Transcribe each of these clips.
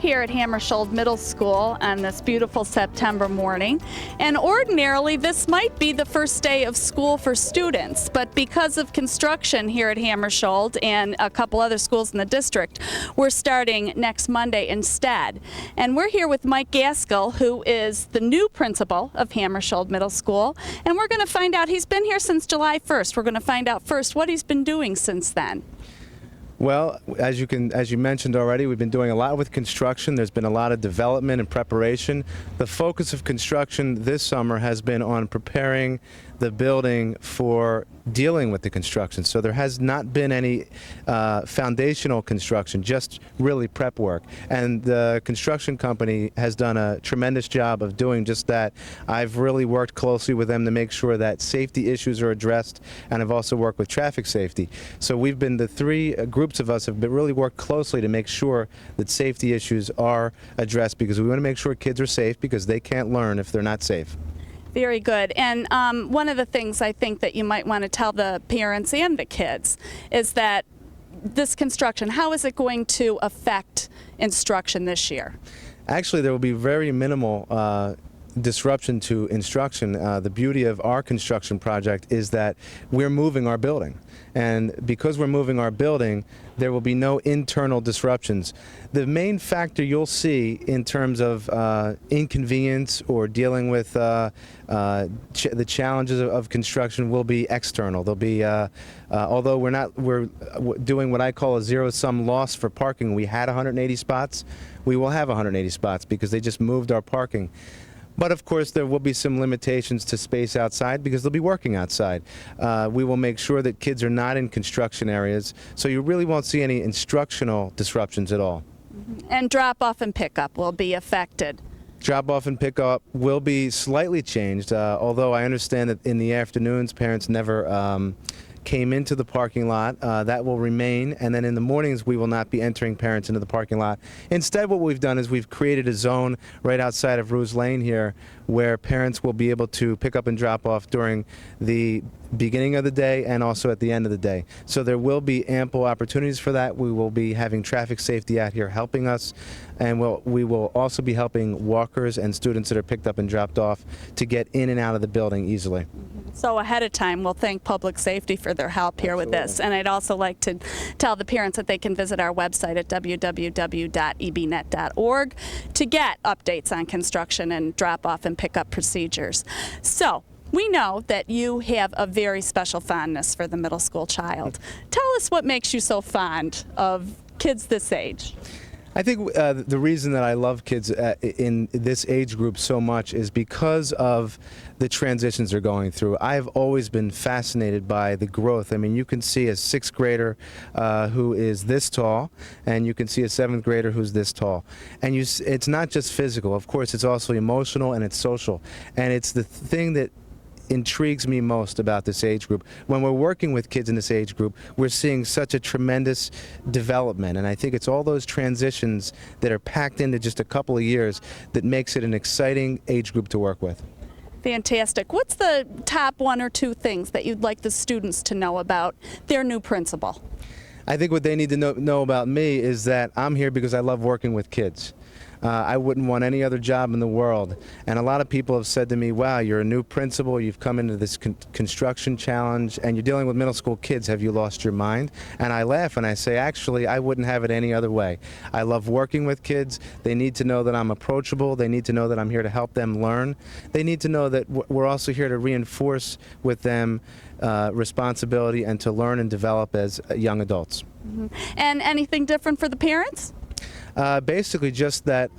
here at Hammarskjold Middle School on this beautiful September morning, and ordinarily this might be the first day of school for students, but because of construction here at Hammarskjold and a couple other schools in the district, we're starting next Monday instead. And we're here with Mike Gaskell, who is the new principal of Hammarskjold Middle School, and we're going to find out, he's been here since July 1st. We're going to find out first what he's been doing since then. Well, as you mentioned already, we've been doing a lot with construction. There's been a lot of development and preparation. The focus of construction this summer has been on preparing the building for dealing with the construction. So there has not been any foundational construction, just really prep work. And the construction company has done a tremendous job of doing just that. I've really worked closely with them to make sure that safety issues are addressed, and I've also worked with traffic safety. So we've been, the three groups of us have really worked closely to make sure that safety issues are addressed, because we want to make sure kids are safe, because they can't learn if they're not safe. Very good. And one of the things I think that you might want to tell the parents and the kids is that this construction, how is it going to affect instruction this year? Actually, there will be very minimal disruption to instruction. The beauty of our construction project is that we're moving our building. And because we're moving our building, there will be no internal disruptions. The main factor you'll see in terms of inconvenience or dealing with the challenges of construction will be external. There'll be, although we're doing what I call a zero-sum loss for parking. We had 180 spots. We will have 180 spots because they just moved our parking. But of course, there will be some limitations to space outside because they'll be working outside. We will make sure that kids are not in construction areas, so you really won't see any instructional disruptions at all. And drop-off and pickup will be affected. Drop-off and pickup will be slightly changed, although I understand that in the afternoons, parents never came into the parking lot. That will remain, and then in the mornings we will not be entering parents into the parking lot. Instead, what we've done is we've created a zone right outside of Ruse Lane here where parents will be able to pick up and drop off during the beginning of the day and also at the end of the day. So there will be ample opportunities for that. We will be having traffic safety out here helping us, and we will also be helping walkers and students that are picked up and dropped off to get in and out of the building easily. So ahead of time, we'll thank Public Safety for their help here with this. And I'd also like to tell the parents that they can visit our website at www.ebnet.org to get updates on construction and drop-off and pickup procedures. So we know that you have a very special fondness for the middle school child. Tell us what makes you so fond of kids this age. I think the reason that I love kids in this age group so much is because of the transitions they're going through. I've always been fascinated by the growth. I mean, you can see a 6th grader who is this tall, and you can see a 7th grader who's this tall. And it's not just physical. Of course, it's also emotional and it's social. And it's the thing that intrigues me most about this age group. When we're working with kids in this age group, we're seeing such a tremendous development, and I think it's all those transitions that are packed into just a couple of years that makes it an exciting age group to work with. Fantastic. What's the top 1 or 2 things that you'd like the students to know about their new principal? I think what they need to know about me is that I'm here because I love working with kids. I wouldn't want any other job in the world. And a lot of people have said to me, wow, you're a new principal, you've come into this construction challenge, and you're dealing with middle school kids. Have you lost your mind? And I laugh and I say, actually, I wouldn't have it any other way. I love working with kids. They need to know that I'm approachable. They need to know that I'm here to help them learn. They need to know that we're also here to reinforce with them responsibility and to learn and develop as young adults. Mm-hmm. And anything different for the parents? Basically just that,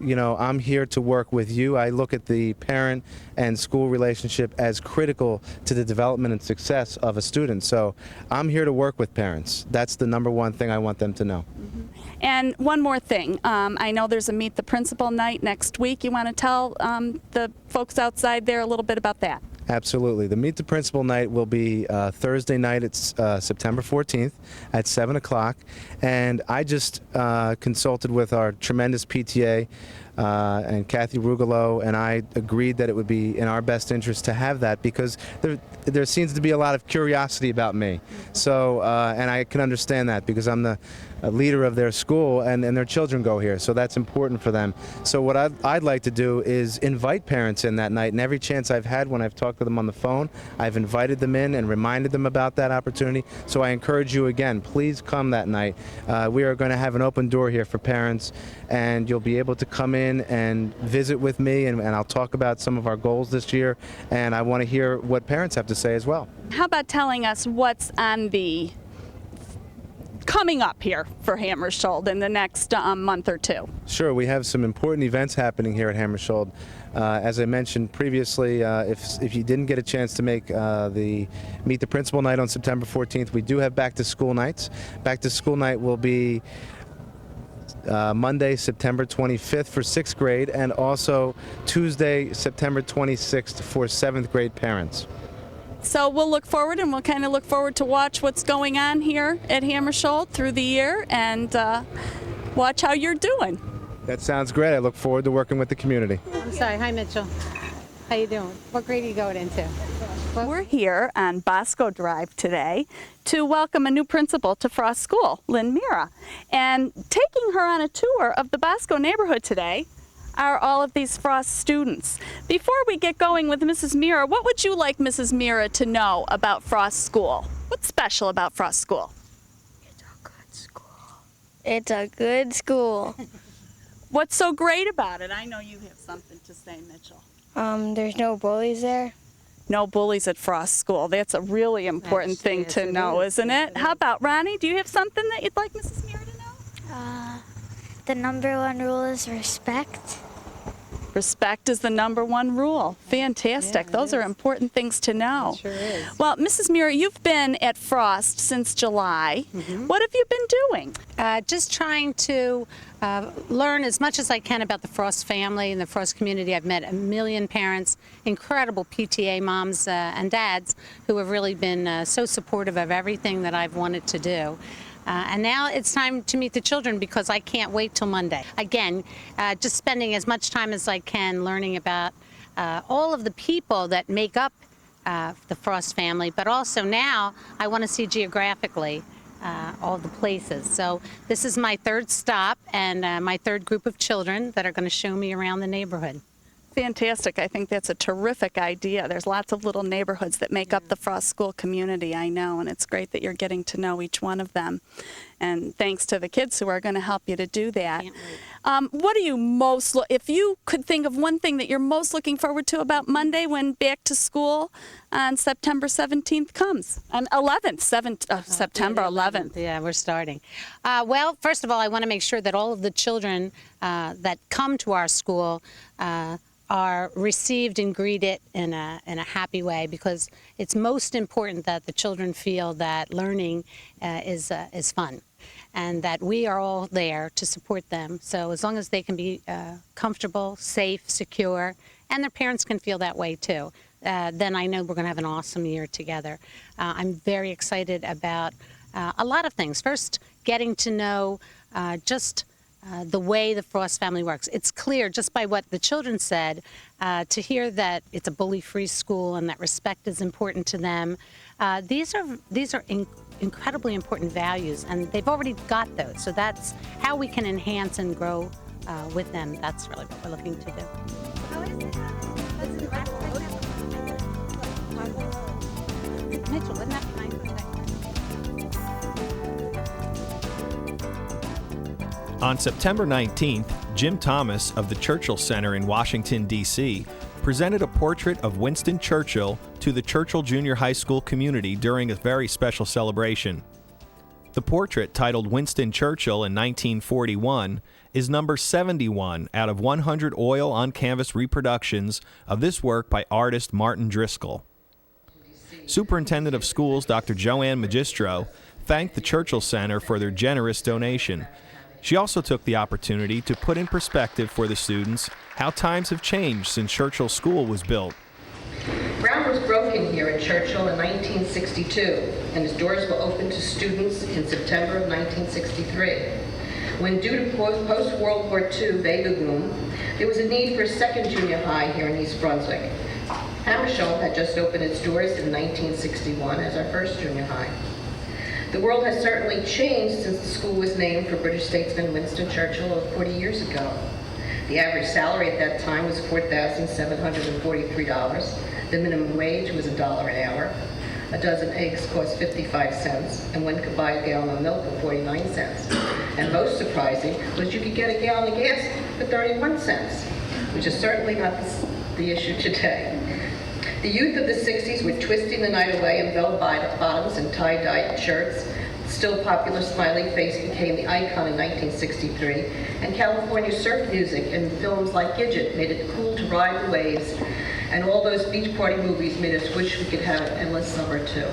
you know, I'm here to work with you. I look at the parent and school relationship as critical to the development and success of a student. So I'm here to work with parents. That's the #1 thing I want them to know. Mm-hmm. And one more thing. I know there's a Meet the Principal night next week. You want to tell the folks outside there a little bit about that? Absolutely. The Meet the Principal night will be Thursday night. It's September 14th at 7 o'clock. And I just consulted with our tremendous PTA and Kathy Rugolo, and I agreed that it would be in our best interest to have that because there seems to be a lot of curiosity about me. So, and I can understand that because I'm the leader of their school, and their children go here, so that's important for them. So what I'd like to do is invite parents in that night, and every chance I've had when I've talked to them on the phone, I've invited them in and reminded them about that opportunity. So I encourage you again, please come that night. We are going to have an open door here for parents, and you'll be able to come in and visit with me, and I'll talk about some of our goals this year, and I want to hear what parents have to say as well. How about telling us what's on the coming up here for Hammarskjold in the next month or two? Sure, we have some important events happening here at Hammarskjold. As I mentioned previously, if you didn't get a chance to make the Meet the Principal night on September 14th, we do have back to school nights. Back to school night will be Monday, September 25th for 6th grade, and also Tuesday, September 26th for 7th grade parents. So we'll look forward, and we'll kind of look forward to watch what's going on here at Hammarskjold through the year, and watch how you're doing. That sounds great. I look forward to working with the community. I'm sorry. Hi, Mitchell. How you doing? What grade are you going into? We're here on Bosco Drive today to welcome a new principal to Frost School, Lynn Meer. And taking her on a tour of the Bosco neighborhood today are all of these Frost students. Before we get going with Mrs. Meer, what would you like Mrs. Meer to know about Frost School? What's special about Frost School? It's a good school. It's a good school. What's so great about it? I know you have something to say, Mitchell. There's no bullies there. No bullies at Frost School. That's a really important thing to know, isn't it? How about Ronnie? Do you have something that you'd like Mrs. Meer to know? The number one rule is respect. Respect is the number one rule. Fantastic. Yeah, Those are important things to know. It sure is. Well, Mrs. Meer, you've been at Frost since July. What have you been doing? Just trying to learn as much as I can about the Frost family and the Frost community. I've met a million parents, incredible PTA moms and dads who have really been so supportive of everything that I've wanted to do. And now it's time to meet the children because I can't wait till Monday. Again, just spending as much time as I can learning about all of the people that make up the Frost family, but also now I want to see geographically all the places. So this is my third stop and my third group of children that are going to show me around the neighborhood. Fantastic. I think that's a terrific idea. There's lots of little neighborhoods that make up the Frost School community, I know, and it's great that you're getting to know each one of them. And thanks to the kids who are going to help you to do that. What are you most, if you could think of one thing that you're most looking forward to about Monday when back to school on September 17th comes? 11th, September 11th. Yeah, we're starting. Well, first of all, I want to make sure that all of the children that come to our school are received and greeted in a happy way, because it's most important that the children feel that learning is fun and that we are all there to support them. So as long as they can be comfortable, safe, secure, and their parents can feel that way too, then I know we're going to have an awesome year together. I'm very excited about a lot of things. First, getting to know just the way the Frost family works. It's clear just by what the children said to hear that it's a bully-free school and that respect is important to them. These are incredibly important values, and they've already got those. So that's how we can enhance and grow with them. That's really what we're looking to do. Mitchell, wouldn't that be nice? On September 19th, Jim Thomas of the Churchill Center in Washington, D.C., presented a portrait of Winston Churchill to the Churchill Junior High School community during a very special celebration. The portrait, titled Winston Churchill in 1941, is number 71 out of 100 oil-on-canvas reproductions of this work by artist Martin Driscoll. Superintendent of Schools Dr. Joanne Magistro thanked the Churchill Center for their generous donation. She also took the opportunity to put in perspective for the students how times have changed since Churchill School was built. Ground was broken here at Churchill in 1962, and its doors were opened to students in September of 1963. When due to post-World War II baby boom, there was a need for a second junior high here in East Brunswick. Hammarskjold had just opened its doors in 1961 as our first junior high. The world has certainly changed since the school was named for British statesman Winston Churchill 40 years ago. The average salary at that time was $4,743. The minimum wage was $1 an hour. A dozen eggs cost 55 cents, and one could buy a gallon of milk for 49 cents. And most surprising was you could get a gallon of gas for 31 cents, which is certainly not the issue today. The youth of the 60s were twisting the night away in bell-bottoms and tie-dyed shirts. Still popular smiley face became the icon in 1963, and California surf music and films like Gidget made it cool to ride the waves, and all those beach party movies made us wish we could have an endless summer too.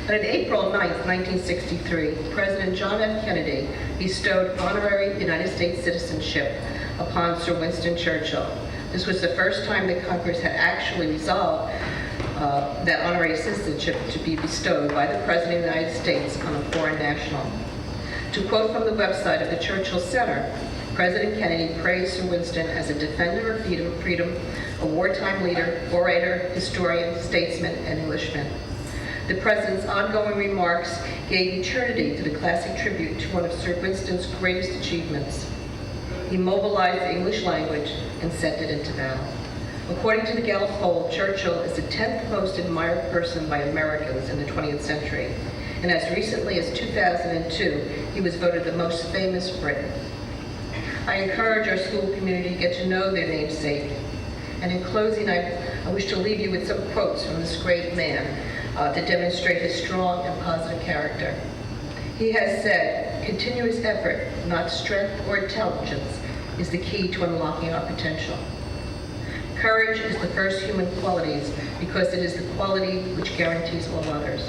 But on April 9th, 1963, President John F. Kennedy bestowed honorary United States citizenship upon Sir Winston Churchill. This was the first time that Congress had actually resolved that honorary citizenship to be bestowed by the President of the United States on a foreign national. To quote from the website of the Churchill Center, President Kennedy praised Sir Winston as a defender of freedom, a wartime leader, orator, historian, statesman, and Englishman. The President's ongoing remarks gave eternity to the classic tribute to one of Sir Winston's greatest achievements. He mobilized the English language and sent it into battle. According to the Gallup poll, Churchill is the 10th most admired person by Americans in the 20th century, and as recently as 2002, he was voted the most famous Briton. I encourage our school community to get to know their namesake. And in closing, I wish to leave you with some quotes from this great man to demonstrate his strong and positive character. He has said, "Continuous effort, not strength or intelligence, is the key to unlocking our potential. Courage is the first human qualities because it is the quality which guarantees all others.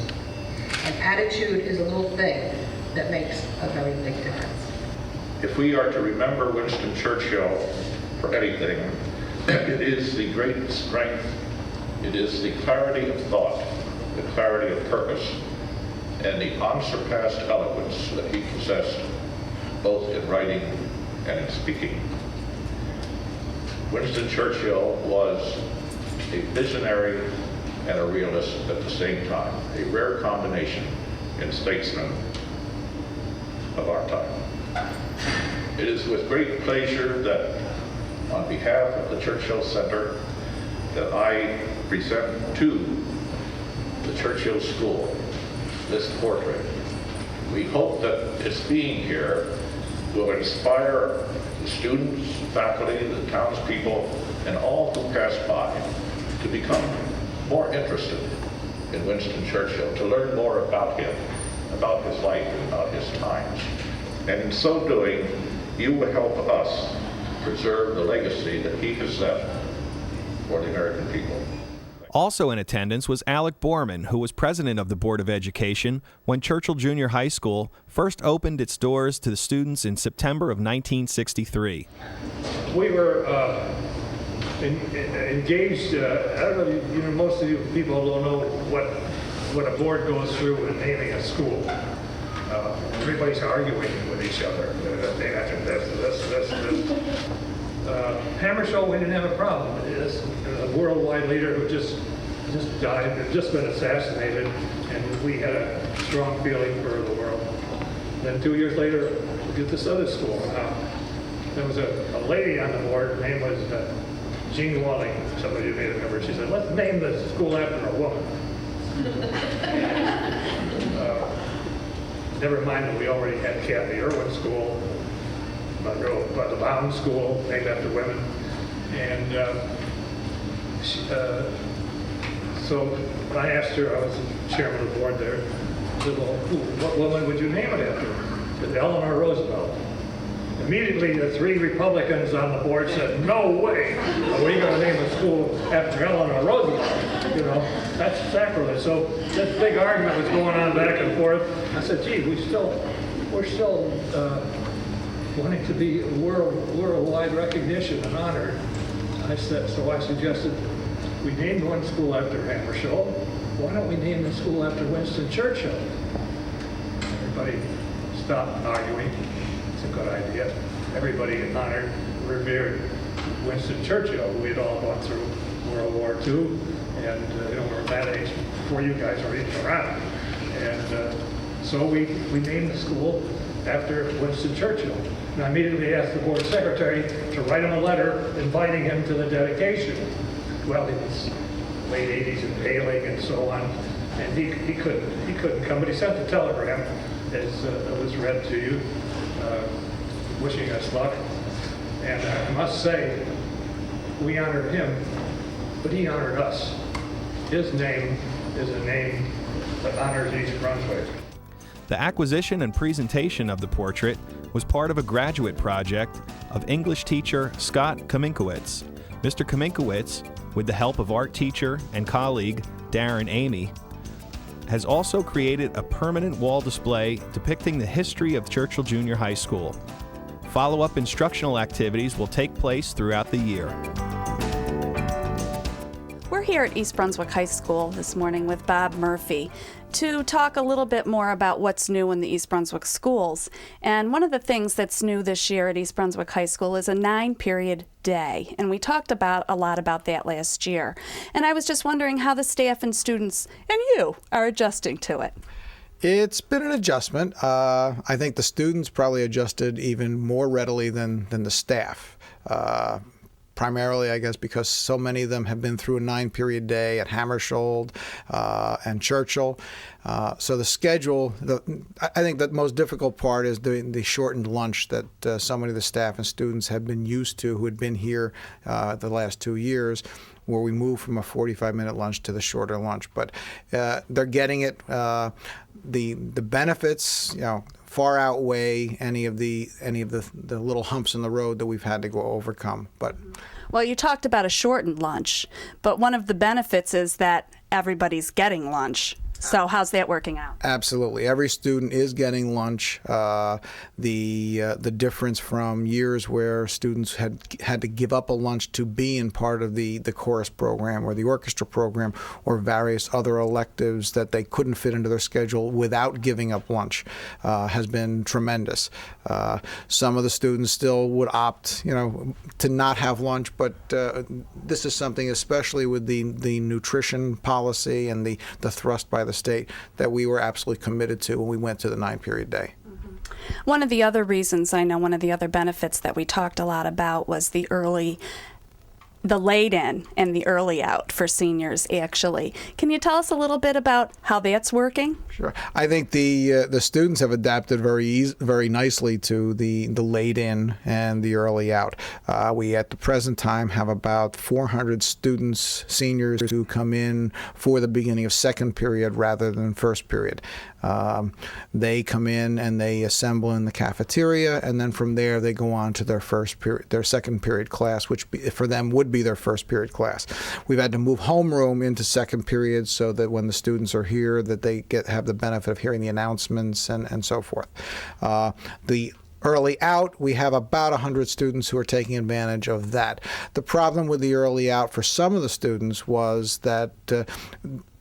And attitude is a little thing that makes a very big difference." If we are to remember Winston Churchill for anything, it is the great strength, it is the clarity of thought, the clarity of purpose, and the unsurpassed eloquence that he possessed, both in writing and in speaking. Winston Churchill was a visionary and a realist at the same time, a rare combination in statesmen of our time. It is with great pleasure that, on behalf of the Churchill Center, that I present to the Churchill School this portrait. We hope that its being here will inspire the students, faculty, the townspeople, and all who pass by to become more interested in Winston Churchill, to learn more about him, about his life, and about his times. And in so doing, you will help us preserve the legacy that he has left for the American people. Also in attendance was Alec Borman, who was president of the Board of Education when Churchill Junior High School first opened its doors to the students in September of 1963. We were engaged, I don't know, most of you people don't know what a board goes through in naming a school. Everybody's arguing with each other. They have to this. Hammarskjold, we didn't have a problem with this. A worldwide leader who just died, had just been assassinated, and we had a strong feeling for the world. Then 2 years later, we did this other school. There was a lady on the board, her name was Jean Walling. Some of you may remember. She said, "Let's name the school after a woman." Never mind that we already had Kathy Irwin School, the Bound School, named after women. And so I asked her, I was the chairman of the board there, I said, "Well, what woman would you name it after?" She said, "Eleanor Roosevelt." Immediately, the 3 Republicans on the board said, "No way are we going to name a school after Eleanor Roosevelt. That's sacrilege." So this big argument was going on back and forth. I said, "Gee, we're still wanting to be worldwide recognition and honored." So I suggested we named one school after Hammarskjold. Why don't we name the school after Winston Churchill? Everybody stopped arguing. It's a good idea. Everybody honored, revered Winston Churchill. We had all gone through World War II, and we were at that age before you guys were even around. And So we named the school after Winston Churchill. And I immediately asked the board secretary to write him a letter inviting him to the dedication. Well, he was late 80s and ailing and so on, and he couldn't come, but he sent a telegram, as was read to you, wishing us luck. And I must say, we honored him, but he honored us. His name is a name that honors East Brunswick. The acquisition and presentation of the portrait was part of a graduate project of English teacher Scott Kaminkowitz. Mr. Kaminkowitz, with the help of art teacher and colleague Darren Amy, has also created a permanent wall display depicting the history of Churchill Junior High School. Follow-up instructional activities will take place throughout the year. We're here at East Brunswick High School this morning with Bob Murphy to talk a little bit more about what's new in the East Brunswick schools. And one of the things that's new this year at East Brunswick High School is a 9-period day. And we talked a lot about that last year. And I was just wondering how the staff and students and you are adjusting to it. It's been an adjustment. I think the students probably adjusted even more readily than the staff. Primarily, I guess, because so many of them have been through a 9-period day at Hammarskjold and Churchill. So the schedule, I think the most difficult part is the shortened lunch that so many of the staff and students have been used to, who had been here the last 2 years, where we moved from a 45-minute lunch to the shorter lunch. But they're getting it. The benefits, far outweigh any of the little humps in the road that we've had to go overcome. But well, you talked about a shortened lunch, but one of the benefits is that everybody's getting lunch. So how's that working out? Absolutely. Every student is getting lunch. The difference from years where students had to give up a lunch to be in part of the chorus program or the orchestra program or various other electives that they couldn't fit into their schedule without giving up lunch has been tremendous. Some of the students still would opt, to not have lunch, but this is something, especially with the nutrition policy and the thrust by the state, that we were absolutely committed to when we went to the 9-period day. One of the other reasons, one of the other benefits that we talked a lot about was the late in and the early out for seniors, actually. Can you tell us a little bit about how that's working? Sure. I think the students have adapted very nicely to the late in and the early out. We, at the present time, have about 400 students, seniors, who come in for the beginning of second period rather than first period. They come in and they assemble in the cafeteria, and then from there they go on to their second period class, which for them would be their first period class. We've had to move homeroom into second period so that when the students are here, that they have the benefit of hearing the announcements and so forth. The early out, we have about 100 students who are taking advantage of that. The problem with the early out for some of the students was that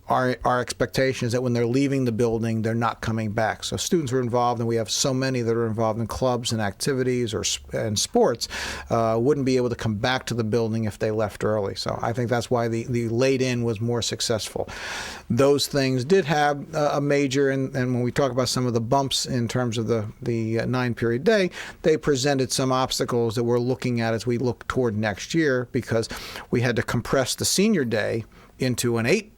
our expectation is that when they're leaving the building, they're not coming back. So students are involved, and we have so many that are involved in clubs and activities and sports, wouldn't be able to come back to the building if they left early. So I think that's why the late in was more successful. Those things did have a major, and when we talk about some of the bumps in terms of the 9-period day, they presented some obstacles that we're looking at as we look toward next year, because we had to compress the senior day into an 8-period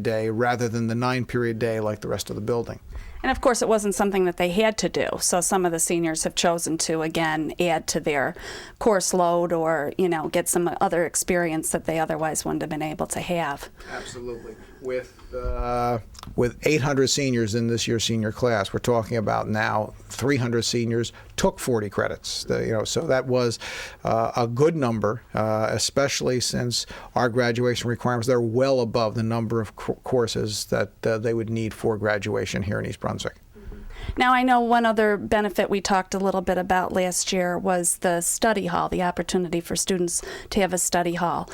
day rather than the 9-period day like the rest of the building. And of course, it wasn't something that they had to do. So some of the seniors have chosen to, again, add to their course load or, get some other experience that they otherwise wouldn't have been able to have. Absolutely. With 800 seniors in this year's senior class, we're talking about now 300 seniors took 40 credits. So that was a good number, especially since our graduation requirements, they're well above the number of courses that they would need for graduation here in East Brunswick. Now, I know one other benefit we talked a little bit about last year was the study hall, the opportunity for students to have a study hall.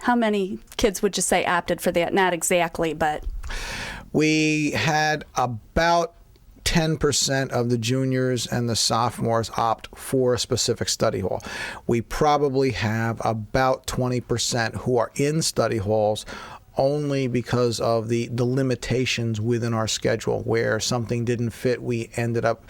How many kids would you say opted for that? Not exactly, but... We had about 10% of the juniors and the sophomores opt for a specific study hall. We probably have about 20% who are in study halls only because of the limitations within our schedule. Where something didn't fit, we ended up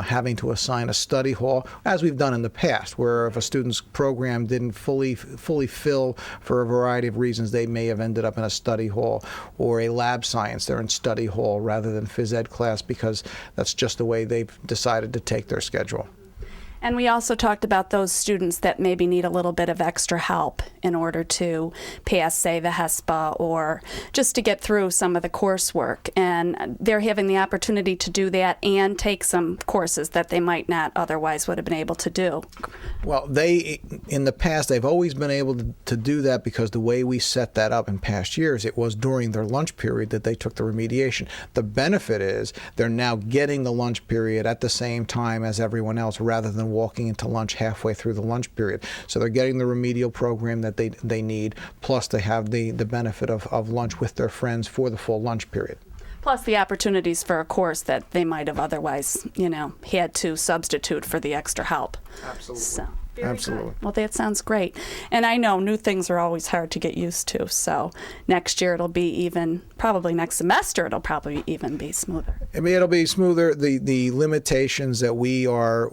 having to assign a study hall, as we've done in the past, where if a student's program didn't fully fill for a variety of reasons, they may have ended up in a study hall, or a lab science, they're in study hall rather than phys ed class, because that's just the way they've decided to take their schedule. And we also talked about those students that maybe need a little bit of extra help in order to pass, say, the HESPA, or just to get through some of the coursework. And they're having the opportunity to do that and take some courses that they might not otherwise would have been able to do. Well, in the past, they've always been able to do that, because the way we set that up in past years, it was during their lunch period that they took the remediation. The benefit is they're now getting the lunch period at the same time as everyone else, rather than walking into lunch halfway through the lunch period. So they're getting the remedial program that they need, plus they have the benefit of lunch with their friends for the full lunch period. Plus the opportunities for a course that they might have otherwise, had to substitute for the extra help. Absolutely. So. Absolutely. Good. Well, that sounds great. And I know new things are always hard to get used to. So next year it'll be probably next semester it'll probably even be smoother. I mean, it'll be smoother. The limitations that we are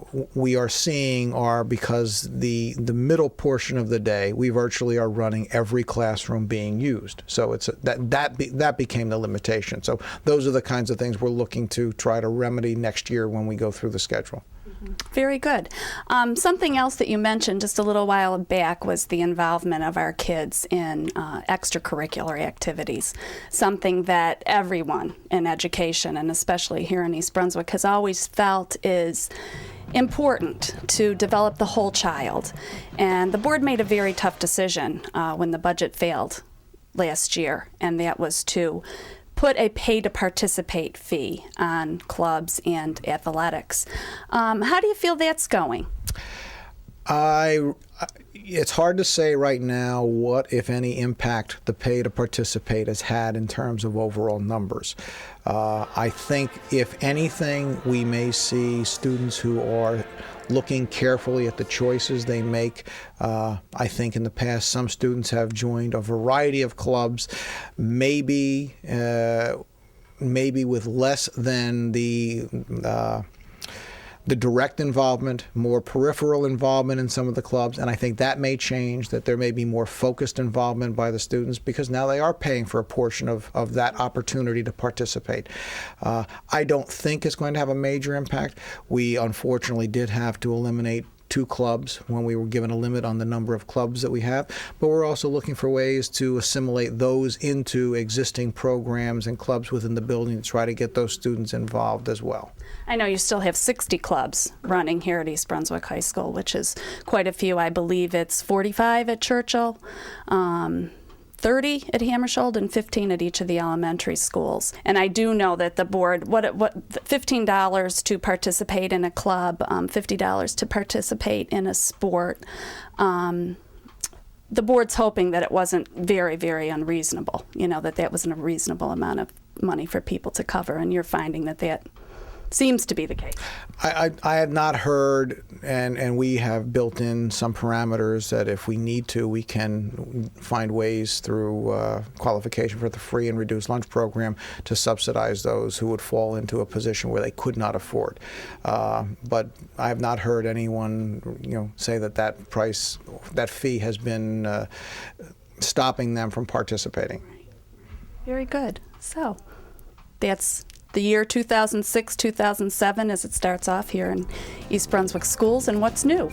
seeing are because the middle portion of the day, we virtually are running every classroom being used. So it's that became the limitation. So those are the kinds of things we're looking to try to remedy next year when we go through the schedule. Very good. Something else that you mentioned just a little while back was the involvement of our kids in extracurricular activities, something that everyone in education, and especially here in East Brunswick, has always felt is important to develop the whole child. And the board made a very tough decision when the budget failed last year, and that was to put a pay-to-participate fee on clubs and athletics. How do you feel that's going? It's hard to say right now what, if any, impact the pay-to-participate has had in terms of overall numbers. I think, if anything, we may see students who are looking carefully at the choices they make. I think in the past some students have joined a variety of clubs, maybe with less than the direct involvement, more peripheral involvement in some of the clubs, and I think that may change, that there may be more focused involvement by the students, because now they are paying for a portion of that opportunity to participate. I don't think it's going to have a major impact. We unfortunately did have to eliminate 2 clubs when we were given a limit on the number of clubs that we have, but we're also looking for ways to assimilate those into existing programs and clubs within the building to try to get those students involved as well. I know you still have 60 clubs running here at East Brunswick High School, which is quite a few. I believe it's 45 at Churchill, 30 at Hammarskjold, and 15 at each of the elementary schools. And I do know that the board, $15 to participate in a club, $50 to participate in a sport. The board's hoping that it wasn't very, very unreasonable, that wasn't a reasonable amount of money for people to cover, and you're finding that seems to be the case. I have not heard, and we have built in some parameters that if we need to, we can find ways through qualification for the free and reduced lunch program to subsidize those who would fall into a position where they could not afford. But I have not heard anyone, say that fee has been stopping them from participating. Very good. So that's the year 2006-2007 as it starts off here in East Brunswick schools, and what's new.